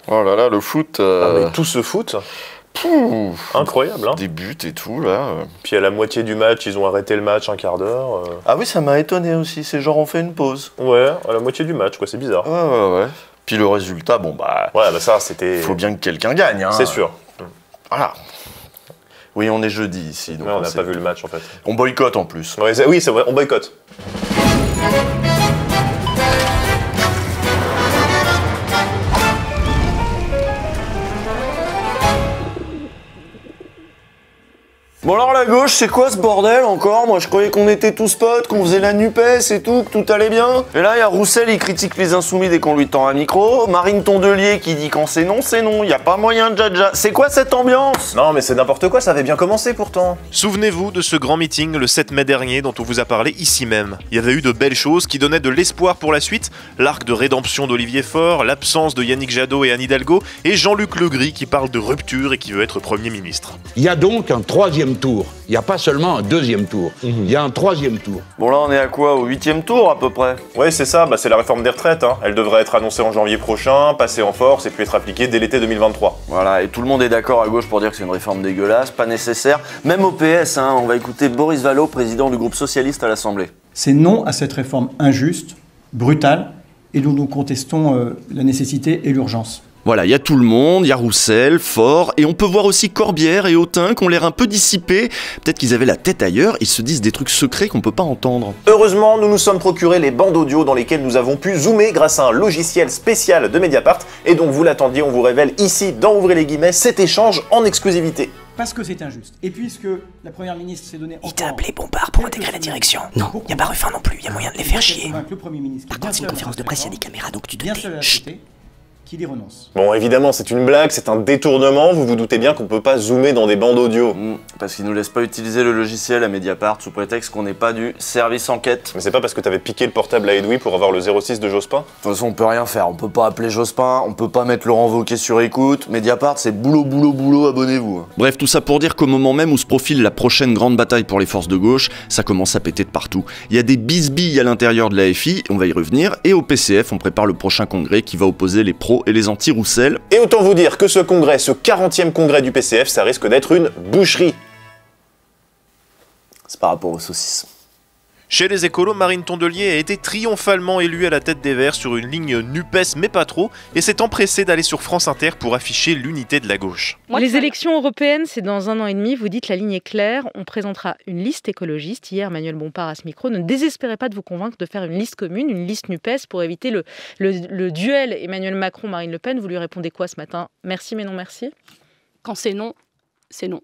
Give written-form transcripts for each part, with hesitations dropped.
Oh là là, le foot... Ah, mais tout ce foot, incroyable, hein. Des buts et tout, là. Puis à la moitié du match, ils ont arrêté le match un quart d'heure. Ah oui, ça m'a étonné aussi, c'est genre on fait une pause. Ouais, à la moitié du match, quoi, c'est bizarre. Ouais. Puis le résultat, bon bah... Ouais, bah ça, c'était... Faut bien que quelqu'un gagne, hein. C'est sûr. Voilà. Oui, on est jeudi ici, donc Ouais, on n'a pas vu le match, en fait. On boycotte en plus. Ouais, oui, c'est vrai, on boycotte. Bon alors la gauche, c'est quoi ce bordel encore? Moi je croyais qu'on était tous potes, qu'on faisait la NUPES et tout, que tout allait bien. Et là il y a Roussel, il critique les insoumis dès qu'on lui tend un micro. Marine Tondelier qui dit quand c'est non, y a pas moyen de jaja. C'est quoi cette ambiance? Non mais c'est n'importe quoi, ça avait bien commencé pourtant. Souvenez-vous de ce grand meeting le 7 mai dernier dont on vous a parlé ici même. Il y avait eu de belles choses qui donnaient de l'espoir pour la suite, l'arc de rédemption d'Olivier Faure, l'absence de Yannick Jadot et Anne Hidalgo, et Jean-Luc Legris qui parle de rupture et qui veut être Premier ministre. Il y a donc un troisième tour. Il n'y a pas seulement un deuxième tour, il y a un troisième tour. Bon là on est à quoi? Au 8e tour à peu près? Ouais c'est ça, c'est la réforme des retraites. Hein. Elle devrait être annoncée en janvier prochain, passer en force et puis être appliquée dès l'été 2023. Voilà, et tout le monde est d'accord à gauche pour dire que c'est une réforme dégueulasse, pas nécessaire. Même au PS, hein, on va écouter Boris Vallaud, président du groupe socialiste à l'Assemblée. C'est non à cette réforme injuste, brutale, et dont nous contestons la nécessité et l'urgence. Voilà, il y a tout le monde, il y a Roussel, Faure, et on peut voir aussi Corbière et Autain qui ont l'air un peu dissipés. Peut-être qu'ils avaient la tête ailleurs, ils se disent des trucs secrets qu'on peut pas entendre. Heureusement, nous nous sommes procurés les bandes audio dans lesquelles nous avons pu zoomer grâce à un logiciel spécial de Mediapart, et donc vous l'attendiez, on vous révèle ici, dans Ouvrez les guillemets, cet échange en exclusivité. Parce que c'est injuste. Et puisque la première ministre s'est donné... Il t'a appelé Bompard pour intégrer la direction. Non, il n'y a pas Ruffin non plus, il y a moyen de les faire chier. Par contre, c'est une conférence de presse, il y a des caméras, donc tu te tais. Qu'il y renonce. Bon, évidemment, c'est une blague, c'est un détournement, vous vous doutez bien qu'on peut pas zoomer dans des bandes audio. Parce qu'ils nous laissent pas utiliser le logiciel à Mediapart sous prétexte qu'on n'est pas du service enquête. Mais c'est pas parce que t'avais piqué le portable à Edoui pour avoir le 06 de Jospin? De toute façon, on peut rien faire, on peut pas appeler Jospin, on peut pas mettre Laurent Wauquiez sur écoute. Mediapart, c'est boulot, abonnez-vous. Bref, tout ça pour dire qu'au moment même où se profile la prochaine grande bataille pour les forces de gauche, ça commence à péter de partout. Il y a des bisbilles à l'intérieur de la FI, on va y revenir, et au PCF, on prépare le prochain congrès qui va opposer les pros et les anti-Roussel. Et autant vous dire que ce congrès, ce 40e congrès du PCF, ça risque d'être une boucherie. C'est par rapport aux saucisses. Chez les écolos, Marine Tondelier a été triomphalement élue à la tête des Verts sur une ligne NUPES mais pas trop, et s'est empressée d'aller sur France Inter pour afficher l'unité de la gauche. Les élections européennes, c'est dans 1 an et demi, vous dites la ligne est claire, on présentera une liste écologiste. Hier, Emmanuel Bompard à ce micro, ne désespérez pas de vous convaincre de faire une liste commune, une liste NUPES pour éviter le duel Emmanuel Macron-Marine Le Pen. Vous lui répondez quoi ce matin? Merci mais non merci? Quand c'est non, c'est non.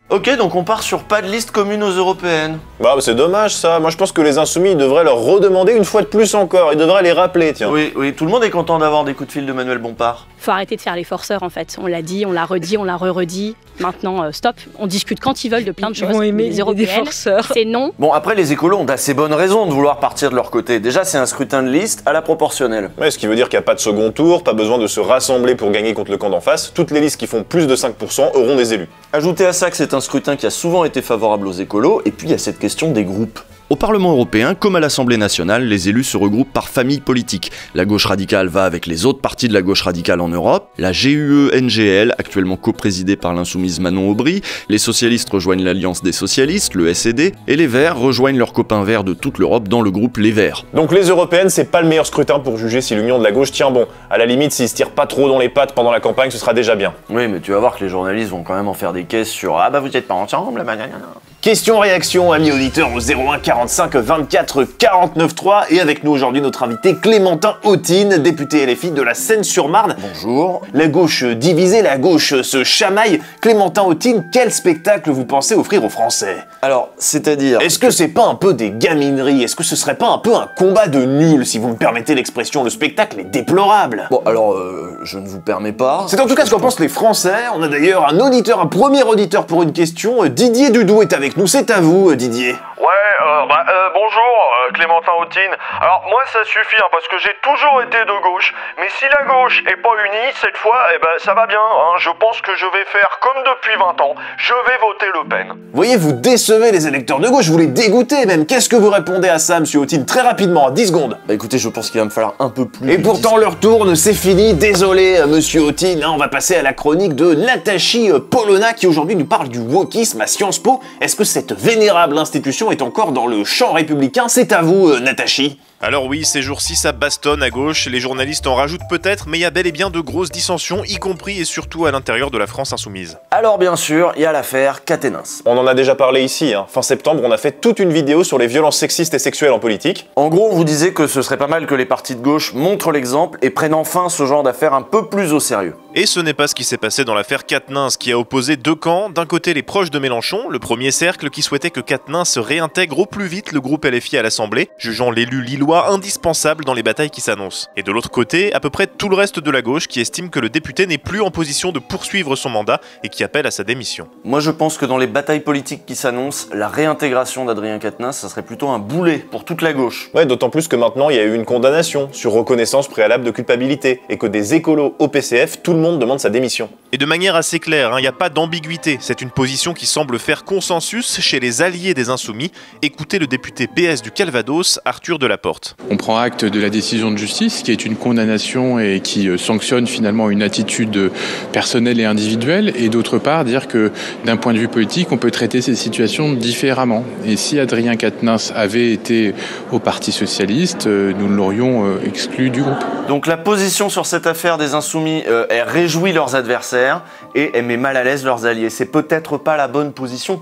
Ok, donc on part sur pas de liste commune aux européennes. Bah c'est dommage ça, moi je pense que les insoumis ils devraient leur redemander une fois de plus encore, ils devraient les rappeler tiens. Oui, tout le monde est content d'avoir des coups de fil de Manuel Bompard. Faut arrêter de faire les forceurs en fait, on l'a dit, on l'a redit, on l'a re-redit. Maintenant stop, on discute quand ils veulent de plein de choses. Les européennes, c'est non. Bon après les écolos ont d'assez bonnes raisons de vouloir partir de leur côté. Déjà c'est un scrutin de liste à la proportionnelle. Ouais, ce qui veut dire qu'il n'y a pas de second tour, pas besoin de se rassembler pour gagner contre le camp d'en face, toutes les listes qui font plus de 5% auront des élus. Ajoutez à ça que c'est un scrutin qui a souvent été favorable aux écolos, et puis il y a cette question des groupes. Au Parlement européen, comme à l'Assemblée nationale, les élus se regroupent par famille politique. La gauche radicale va avec les autres partis de la gauche radicale en Europe, la GUE-NGL, actuellement coprésidée par l'insoumise Manon Aubry, les socialistes rejoignent l'Alliance des socialistes, le SED, et les Verts rejoignent leurs copains verts de toute l'Europe dans le groupe Les Verts. Donc les européennes, c'est pas le meilleur scrutin pour juger si l'union de la gauche tient bon. À la limite, s'ils se tirent pas trop dans les pattes pendant la campagne, ce sera déjà bien. Oui, mais tu vas voir que les journalistes vont quand même en faire des caisses sur « Ah bah vous êtes pas ensemble, nanana ». Question-réaction, amis auditeurs, au 01 45 24 49 3. Et avec nous aujourd'hui notre invité Clémentin Autin, député LFI de la Seine-sur-Marne. Bonjour. La gauche divisée, la gauche se chamaille. Clémentin Autin, quel spectacle vous pensez offrir aux Français? Alors, c'est-à-dire... Est-ce que c'est pas un peu des gamineries? Est-ce que ce serait pas un peu un combat de nuls, si vous me permettez l'expression? Le spectacle est déplorable. Bon, alors, je ne vous permets pas... C'est en tout cas ce qu'en pensent les Français. On a d'ailleurs un auditeur, un premier auditeur pour une question. Didier Dudou est avec nous, c'est à vous, Didier. Ouais, Bonjour, Clémentin Autin. Alors moi ça suffit parce que j'ai toujours été de gauche, mais si la gauche est pas unie, cette fois, ça va bien. Je pense que je vais faire comme depuis 20 ans, je vais voter Le Pen. Vous voyez, vous décevez les électeurs de gauche, vous les dégoûtez même. Qu'est-ce que vous répondez à ça, monsieur Autin, très rapidement, à 10 secondes? Bah écoutez, je pense qu'il va me falloir un peu plus. Et pourtant l'heure tourne, c'est fini, désolé monsieur Autin, on va passer à la chronique de Natachi Polona qui aujourd'hui nous parle du wokisme à Sciences Po. Est-ce que cette vénérable institution est encore dans le champ républicain? C'est à vous, Natachi. Alors oui, ces jours-ci ça bastonne à gauche, les journalistes en rajoutent peut-être, mais il y a bel et bien de grosses dissensions, y compris et surtout à l'intérieur de la France insoumise. Alors bien sûr, il y a l'affaire Quatennens. On en a déjà parlé ici, fin septembre on a fait toute une vidéo sur les violences sexistes et sexuelles en politique. En gros, on vous disait que ce serait pas mal que les partis de gauche montrent l'exemple et prennent enfin ce genre d'affaires un peu plus au sérieux. Et ce n'est pas ce qui s'est passé dans l'affaire Quatennens qui a opposé deux camps, d'un côté les proches de Mélenchon, le premier cercle qui souhaitait que Quatennens se réintègre au plus vite le groupe LFI à l'Assemblée, jugeant l'élu lillois indispensable dans les batailles qui s'annoncent. Et de l'autre côté, à peu près tout le reste de la gauche qui estime que le député n'est plus en position de poursuivre son mandat et qui appelle à sa démission. Moi je pense que dans les batailles politiques qui s'annoncent, la réintégration d'Adrien Quatennens, ça serait plutôt un boulet pour toute la gauche. Ouais, d'autant plus que maintenant il y a eu une condamnation sur reconnaissance préalable de culpabilité et que des écolos au PCF, tout le monde demande sa démission. Et de manière assez claire, il n'y a pas d'ambiguïté, c'est une position qui semble faire consensus chez les alliés des Insoumis. Écoutez le député PS du Calvados, Arthur Delaporte. On prend acte de la décision de justice qui est une condamnation et qui sanctionne finalement une attitude personnelle et individuelle, et d'autre part dire que d'un point de vue politique on peut traiter ces situations différemment. Et si Adrien Quatennens avait été au Parti Socialiste, nous l'aurions exclu du groupe. Donc la position sur cette affaire des Insoumis, elle réjouit leurs adversaires et elle met mal à l'aise leurs alliés. C'est peut-être pas la bonne position.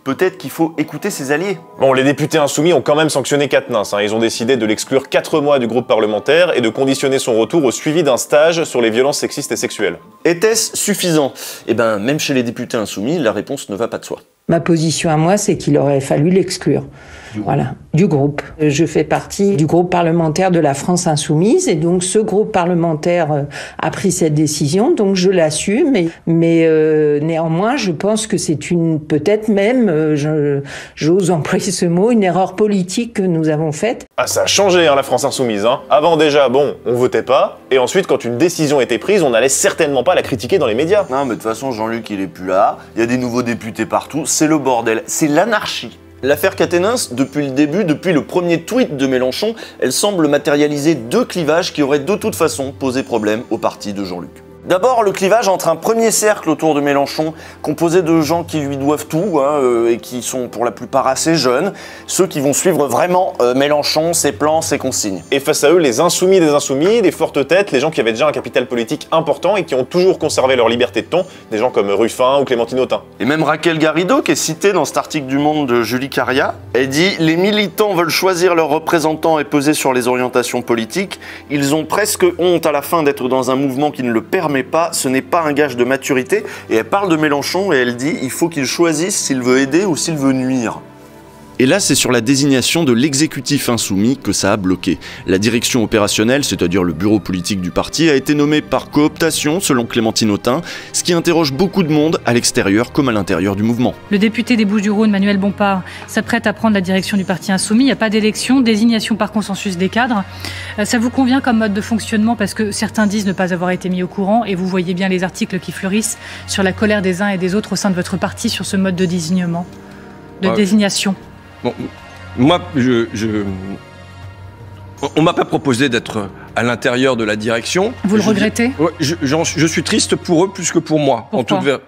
Peut-être qu'il faut écouter ses alliés. Bon, les députés insoumis ont quand même sanctionné Quatennens. Ils ont décidé de l'exclure 4 mois du groupe parlementaire et de conditionner son retour au suivi d'un stage sur les violences sexistes et sexuelles. Était-ce suffisant? Eh ben, même chez les députés insoumis, la réponse ne va pas de soi. Ma position à moi, c'est qu'il aurait fallu l'exclure. Voilà, du groupe. Je fais partie du groupe parlementaire de la France Insoumise et donc ce groupe parlementaire a pris cette décision, donc je l'assume. Mais néanmoins, je pense que c'est peut-être même, j'ose employer ce mot, une erreur politique que nous avons faite. Ah, ça a changé la France Insoumise. Avant déjà, bon, on votait pas, et ensuite quand une décision était prise, on n'allait certainement pas la critiquer dans les médias. Non, mais de toute façon, Jean-Luc, il est plus là, il y a des nouveaux députés partout, c'est le bordel, c'est l'anarchie. L'affaire Quatennens, depuis le début, depuis le premier tweet de Mélenchon, elle semble matérialiser deux clivages qui auraient de toute façon posé problème au parti de Jean-Luc. D'abord, le clivage entre un premier cercle autour de Mélenchon, composé de gens qui lui doivent tout et qui sont pour la plupart assez jeunes, ceux qui vont suivre vraiment Mélenchon, ses plans, ses consignes. Et face à eux, les insoumis des insoumis, des fortes têtes, les gens qui avaient déjà un capital politique important et qui ont toujours conservé leur liberté de ton, des gens comme Ruffin ou Clémentine Autain. Et même Raquel Garrido, qui est citée dans cet article du Monde de Julie Caria, elle dit « Les militants veulent choisir leurs représentants et peser sur les orientations politiques. Ils ont presque honte à la fin d'être dans un mouvement qui ne le permet pas, ce n'est pas un gage de maturité. » Et elle parle de Mélenchon et elle dit « Il faut qu'il choisisse s'il veut aider ou s'il veut nuire. » Et là, c'est sur la désignation de l'exécutif insoumis que ça a bloqué. La direction opérationnelle, c'est-à-dire le bureau politique du parti, a été nommée par cooptation, selon Clémentine Autain, ce qui interroge beaucoup de monde, à l'extérieur comme à l'intérieur du mouvement. Le député des Bouches-du-Rhône, Manuel Bompard, s'apprête à prendre la direction du parti insoumis. Il n'y a pas d'élection, désignation par consensus des cadres. Ça vous convient comme mode de fonctionnement parce que certains disent ne pas avoir été mis au courant et vous voyez bien les articles qui fleurissent sur la colère des uns et des autres au sein de votre parti sur ce mode de désignement, désignation. Bon, moi, on m'a pas proposé d'être à l'intérieur de la direction. Vous le regrettez ? Ouais, je suis triste pour eux plus que pour moi.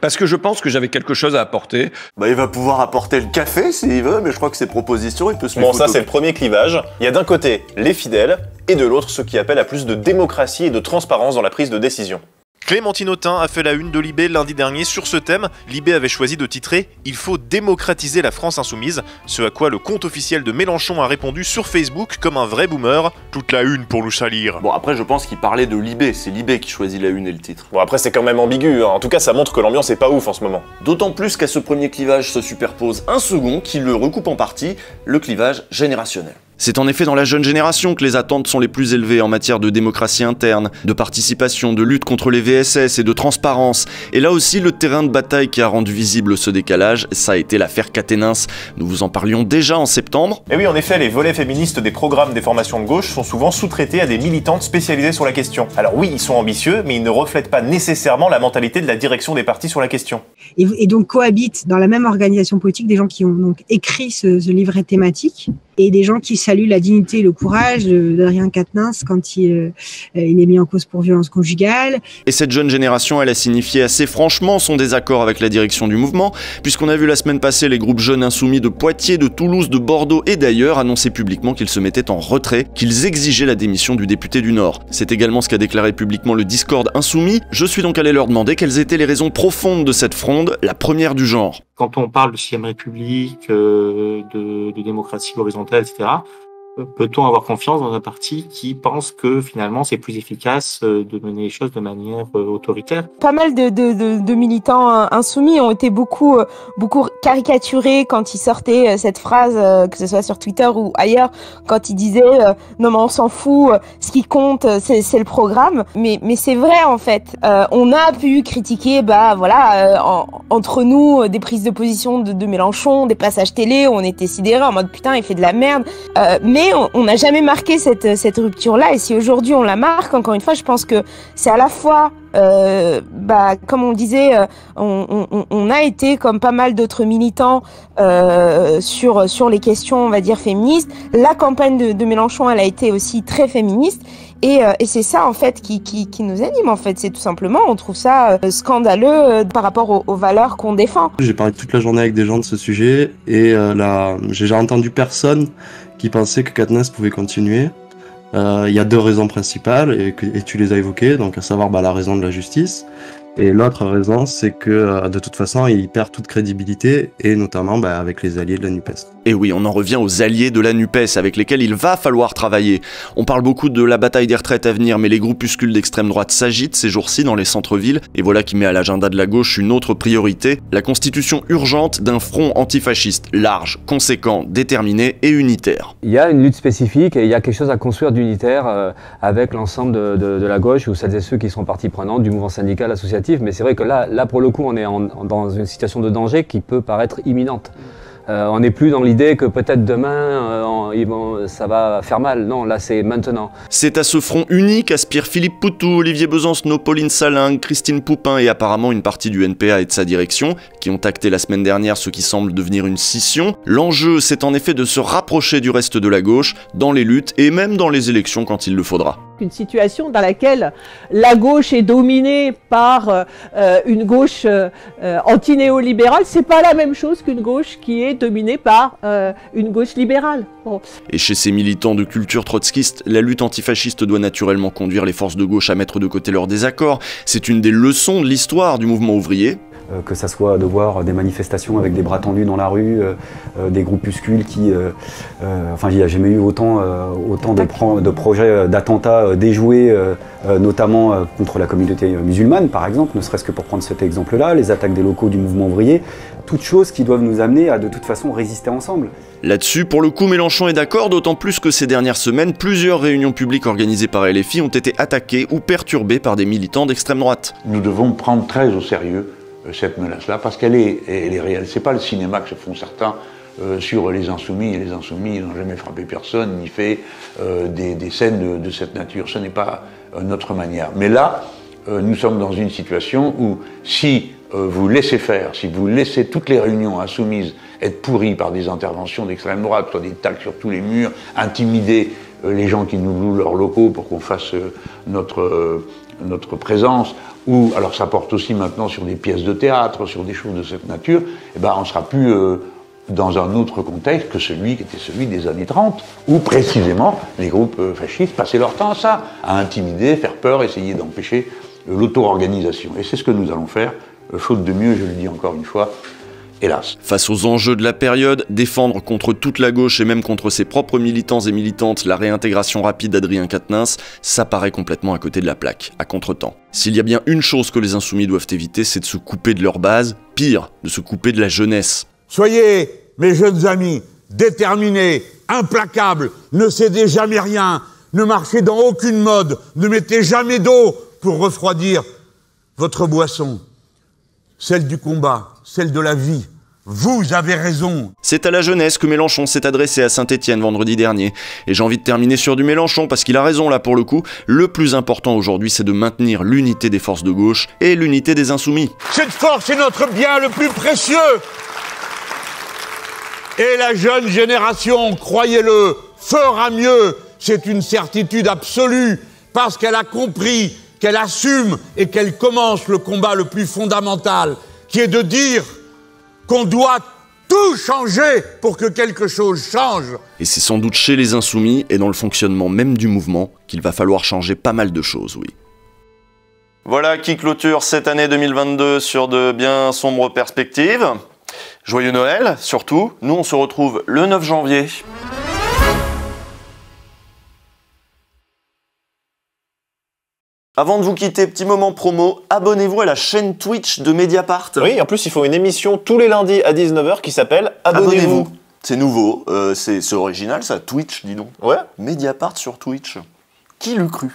Parce que je pense que j'avais quelque chose à apporter. Bah, il va pouvoir apporter le café s'il veut, mais je crois que ses propositions, il peut se Bon, ça c'est le premier clivage. Il y a d'un côté les fidèles et de l'autre ceux qui appellent à plus de démocratie et de transparence dans la prise de décision. Clémentine Autain a fait la une de Libé lundi dernier sur ce thème. Libé avait choisi de titrer « Il faut démocratiser la France insoumise », ce à quoi le compte officiel de Mélenchon a répondu sur Facebook comme un vrai boomer. Toute la une pour nous salir. Bon, après je pense qu'il parlait de Libé, c'est Libé qui choisit la une et le titre. Bon, après c'est quand même ambigu, en tout cas ça montre que l'ambiance est pas ouf en ce moment. D'autant plus qu'à ce premier clivage se superpose un second qui le recoupe en partie, le clivage générationnel. C'est en effet dans la jeune génération que les attentes sont les plus élevées en matière de démocratie interne, de participation, de lutte contre les VSS et de transparence. Et là aussi, le terrain de bataille qui a rendu visible ce décalage, ça a été l'affaire Quatennens. Nous vous en parlions déjà en septembre. Et oui, en effet, les volets féministes des programmes des formations de gauche sont souvent sous-traités à des militantes spécialisées sur la question. Alors oui, ils sont ambitieux, mais ils ne reflètent pas nécessairement la mentalité de la direction des partis sur la question. Et donc cohabitent dans la même organisation politique des gens qui ont donc écrit ce livret thématique et des gens qui saluent la dignité et le courage d'Adrien Quatennens quand il est mis en cause pour violence conjugale. Et cette jeune génération, elle a signifié assez franchement son désaccord avec la direction du mouvement, puisqu'on a vu la semaine passée les groupes jeunes insoumis de Poitiers, de Toulouse, de Bordeaux et d'ailleurs annoncer publiquement qu'ils se mettaient en retrait, qu'ils exigeaient la démission du député du Nord. C'est également ce qu'a déclaré publiquement le Discord insoumis. Je suis donc allé leur demander quelles étaient les raisons profondes de cette fronde, la première du genre. Quand on parle de 6ème République, de démocratie horizontale, etc., peut-on avoir confiance dans un parti qui pense que finalement c'est plus efficace de mener les choses de manière autoritaire? Pas mal de militants insoumis ont été beaucoup caricaturés quand ils sortaient cette phrase, que ce soit sur Twitter ou ailleurs, quand ils disaient non mais on s'en fout, ce qui compte c'est le programme. Mais c'est vrai en fait. On a pu critiquer entre nous des prises de position de Mélenchon, des passages télé où on était sidérés en mode putain il fait de la merde. Mais on n'a jamais marqué cette rupture-là, et si aujourd'hui on la marque, encore une fois, je pense que c'est à la fois, comme on disait, on a été, comme pas mal d'autres militants, sur les questions, on va dire, féministes. La campagne de Mélenchon, elle a été aussi très féministe, et c'est ça, en fait, qui nous anime, en fait. C'est tout simplement, on trouve ça scandaleux par rapport aux valeurs qu'on défend. J'ai parlé toute la journée avec des gens de ce sujet, et j'ai entendu personne qui pensait que Quatennens pouvait continuer. Il y a deux raisons principales, et tu les as évoquées, donc à savoir la raison de la justice, et l'autre raison, c'est que de toute façon, il perd toute crédibilité, et notamment avec les alliés de la NUPES. Et oui, on en revient aux alliés de la NUPES avec lesquels il va falloir travailler. On parle beaucoup de la bataille des retraites à venir, mais les groupuscules d'extrême droite s'agitent ces jours-ci dans les centres-villes, et voilà qui met à l'agenda de la gauche une autre priorité, la constitution urgente d'un front antifasciste large, conséquent, déterminé et unitaire. Il y a une lutte spécifique et il y a quelque chose à construire d'unitaire avec l'ensemble de la gauche, ou celles et ceux qui sont partie prenante du mouvement syndical associatif, mais c'est vrai que là pour le coup on est dans une situation de danger qui peut paraître imminente. On n'est plus dans l'idée que peut-être demain ça va faire mal. Non, là c'est maintenant. C'est à ce front uni qu'aspirent Philippe Poutou, Olivier Besancenot, Pauline Salingue, Christine Poupin et apparemment une partie du NPA et de sa direction, qui ont acté la semaine dernière ce qui semble devenir une scission. L'enjeu, c'est en effet de se rapprocher du reste de la gauche, dans les luttes et même dans les élections quand il le faudra. Une situation dans laquelle la gauche est dominée par une gauche anti-néolibérale, c'est pas la même chose qu'une gauche qui est dominée par une gauche libérale. Bon. Et chez ces militants de culture trotskiste, la lutte antifasciste doit naturellement conduire les forces de gauche à mettre de côté leurs désaccords. C'est une des leçons de l'histoire du mouvement ouvrier. Que ça soit de voir des manifestations avec des bras tendus dans la rue, des groupuscules qui... il n'y a jamais eu autant de projets d'attentats déjoués, notamment contre la communauté musulmane, par exemple, ne serait-ce que pour prendre cet exemple-là, les attaques des locaux du mouvement ouvrier, toutes choses qui doivent nous amener à de toute façon résister ensemble. Là-dessus, pour le coup, Mélenchon est d'accord, d'autant plus que ces dernières semaines, plusieurs réunions publiques organisées par LFI ont été attaquées ou perturbées par des militants d'extrême droite. Nous devons prendre très au sérieux cette menace-là, parce qu'elle est réelle. C'est pas le cinéma que se font certains sur les insoumis, et les insoumis n'ont jamais frappé personne, ni fait des scènes de cette nature. Ce n'est pas notre manière. Mais là, nous sommes dans une situation où si vous laissez faire, si vous laissez toutes les réunions insoumises être pourries par des interventions d'extrême droite, soit des tacs sur tous les murs, intimider les gens qui nous louent leurs locaux pour qu'on fasse notre présence, ou alors ça porte aussi maintenant sur des pièces de théâtre, sur des choses de cette nature, on ne sera plus dans un autre contexte que celui qui était celui des années 30, où précisément les groupes fascistes passaient leur temps à ça, à intimider, faire peur, essayer d'empêcher l'auto-organisation. Et c'est ce que nous allons faire, faute de mieux, je le dis encore une fois, hélas. Face aux enjeux de la période, défendre contre toute la gauche et même contre ses propres militants et militantes la réintégration rapide d'Adrien Quatennens, ça paraît complètement à côté de la plaque, à contretemps. S'il y a bien une chose que les insoumis doivent éviter, c'est de se couper de leur base, pire, de se couper de la jeunesse. Soyez, mes jeunes amis, déterminés, implacable, ne cédez jamais rien, ne marchez dans aucune mode, ne mettez jamais d'eau pour refroidir votre boisson, celle du combat, celle de la vie. Vous avez raison. C'est à la jeunesse que Mélenchon s'est adressé à Saint-Étienne vendredi dernier. Et j'ai envie de terminer sur du Mélenchon parce qu'il a raison là pour le coup. Le plus important aujourd'hui, c'est de maintenir l'unité des forces de gauche et l'unité des insoumis. Cette force est notre bien le plus précieux. Et la jeune génération, croyez-le, fera mieux. C'est une certitude absolue parce qu'elle a compris, qu'elle assume et qu'elle commence le combat le plus fondamental, qui est de dire qu'on doit tout changer pour que quelque chose change. Et c'est sans doute chez les insoumis et dans le fonctionnement même du mouvement qu'il va falloir changer pas mal de choses, oui. Voilà qui clôture cette année 2022 sur de bien sombres perspectives. Joyeux Noël, surtout. Nous, on se retrouve le 9 janvier. Avant de vous quitter, petit moment promo, abonnez-vous à la chaîne Twitch de Mediapart. Oui, en plus, ils font une émission tous les lundis à 19h qui s'appelle Abonnez-vous. C'est nouveau, c'est original ça, Twitch, dis donc. Ouais. Mediapart sur Twitch. Qui l'eût cru ?